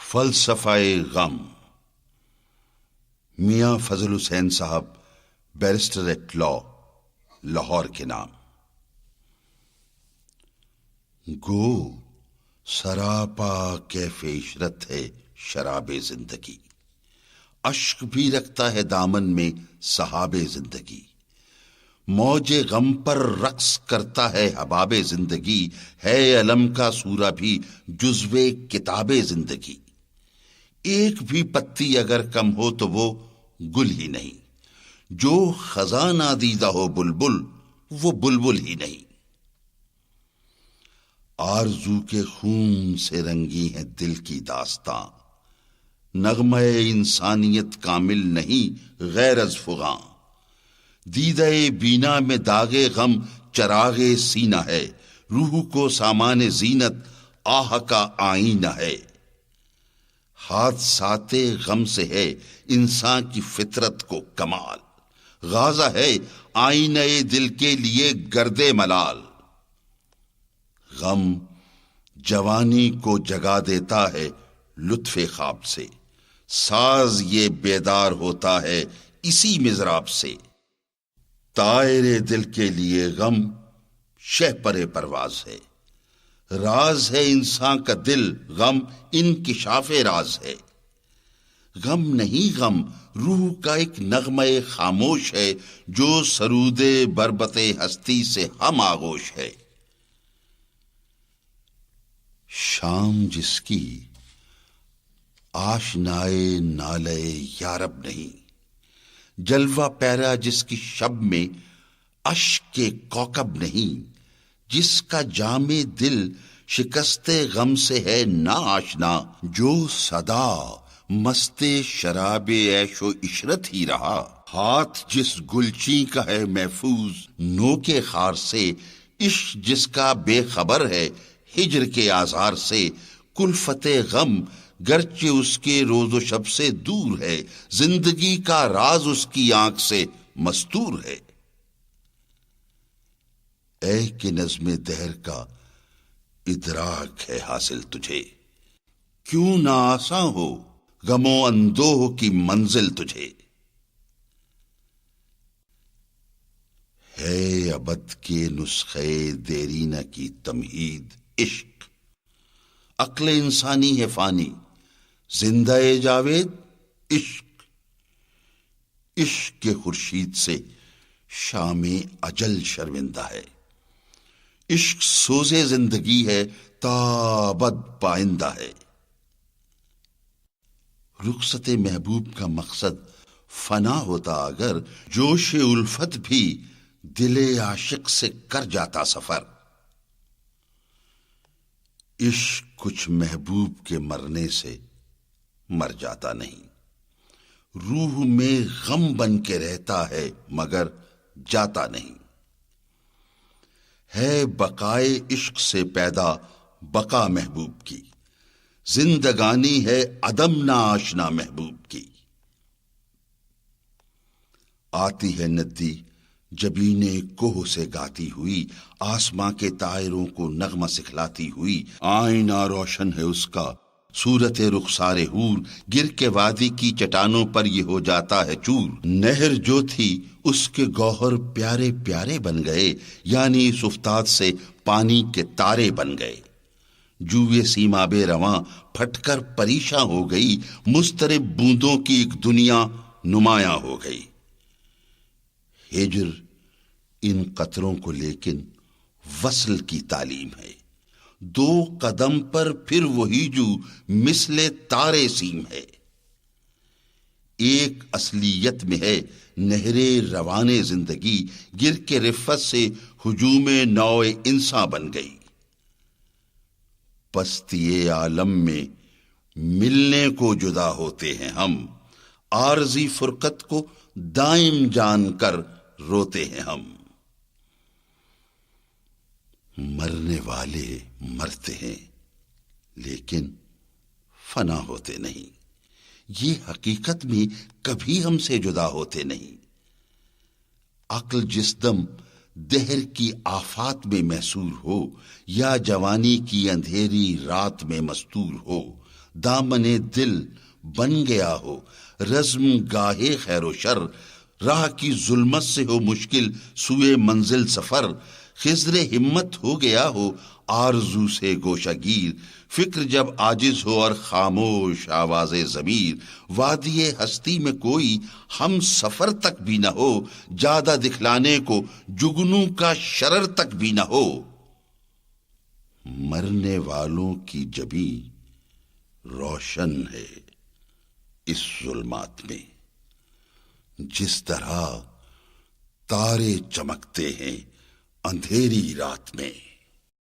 فلسفہ غم، میاں فضل حسین صاحب، بیرسٹر ایٹ لا، لاہور کے نام۔ گو سراپا کیف عشرت ہے شراب زندگی، اشک بھی رکھتا ہے دامن میں سحاب زندگی، موج غم پر رقص کرتا ہے حباب زندگی، ہے علم کا سورہ بھی جزو کتاب زندگی، ایک بھی پتی اگر کم ہو تو وہ گل ہی نہیں، جو خزاں نادیدہ ہو بلبل وہ بلبل ہی نہیں، آرزو کے خون سے رنگی ہے دل کی داستاں، نغمہ انسانیت کامل نہیں غیر از فغاں، دیدہ بینا میں داغ غم چراغ سینہ ہے، روح کو سامان زینت آہ کا آئینہ ہے، حادثات غم سے ہے انسان کی فطرت کو کمال، غازہ ہے آئینہ دل کے لیے گرد ملال، غم جوانی کو جگا دیتا ہے لطف خواب سے، ساز یہ بیدار ہوتا ہے اسی مضراب سے، طائر دل کے لیے غم شہپر پرواز ہے، راز ہے انسان کا دل غم انکشاف راز ہے، غم نہیں غم روح کا ایک نغمہ خاموش ہے، جو سرود بربط ہستی سے ہم آغوش ہے، شام جس کی آشنائے نالے یارب نہیں، جلوہ پیرا جس کی شب میں اشک کے کوکب نہیں، جس کا جام دل شکست غم سے ہے نا آشنا، جو صدا مست شراب عیش و عشرت ہی رہا، ہاتھ جس گلچی کا ہے محفوظ نو کے خار سے، عشق جس کا بے خبر ہے ہجر کے آزار سے، کلفت غم گرچہ اس کے روز و شب سے دور ہے، زندگی کا راز اس کی آنکھ سے مستور ہے، اے کہ نظم دہر کا ادراک ہے حاصل تجھے، کیوں نہ آساں ہو غم و اندوہ کی منزل تجھے، ہے ابد کے نسخے دیرینہ کی تمہید عشق، عقل انسانی ہے فانی زندہ جاوید عشق، عشق کے خورشید سے شام اجل شرمندہ ہے، عشق سوز زندگی ہے تا ابد پائندہ ہے، رخصت محبوب کا مقصد فنا ہوتا اگر، جوش الفت بھی دل عاشق سے کر جاتا سفر، عشق کچھ محبوب کے مرنے سے مر جاتا نہیں، روح میں غم بن کے رہتا ہے مگر جاتا نہیں، ہے بقائے عشق سے پیدا بقا محبوب کی، زندگانی ہے عدم نا آشنا محبوب کی، آتی ہے ندی جبین کوہ سے گاتی ہوئی، آسماں کے طائروں کو نغمہ سکھلاتی ہوئی، آئینہ روشن ہے اس کا صورت رخسار حور، گر کے وادی کی چٹانوں پر یہ ہو جاتا ہے چور، نہر جو تھی اس کے گوہر پیارے پیارے بن گئے، یعنی اس افتاد سے پانی کے تارے بن گئے، جوئے سیماب رواں پھٹ کر پریشاں ہو گئی، مضطرب بوندوں کی ایک دنیا نمایاں ہو گئی، ہجر ان قطروں کو لیکن وصل کی تعلیم ہے، دو قدم پر پھر وہی جو مثل تارے سیم ہے، ایک اصلیت میں ہے نہر روان زندگی، گر کے رفت سے ہجوم نو انساں بن گئی، پستی عالم میں ملنے کو جدا ہوتے ہیں ہم، عارضی فرقت کو دائم جان کر روتے ہیں ہم، مرنے والے مرتے ہیں لیکن فنا ہوتے نہیں، یہ حقیقت میں کبھی ہم سے جدا ہوتے نہیں، عقل جس دم دہر کی آفات میں محصور ہو یا جوانی کی اندھیری رات میں مستور ہو، دامن دل بن گیا ہو رزم گاہے خیر و شر، راہ کی ظلمت سے ہو مشکل سوئے منزل سفر، خضر ہمت ہو گیا ہو آرزو سے گوشہ گیر، فکر جب عاجز ہو اور خاموش آواز ضمیر، وادی ہستی میں کوئی ہم سفر تک بھی نہ ہو، جادہ دکھلانے کو جگنوں کا شرر تک بھی نہ ہو، مرنے والوں کی جبیں روشن ہے اس ظلمات میں، جس طرح تارے چمکتے ہیں اندھیری رات میں۔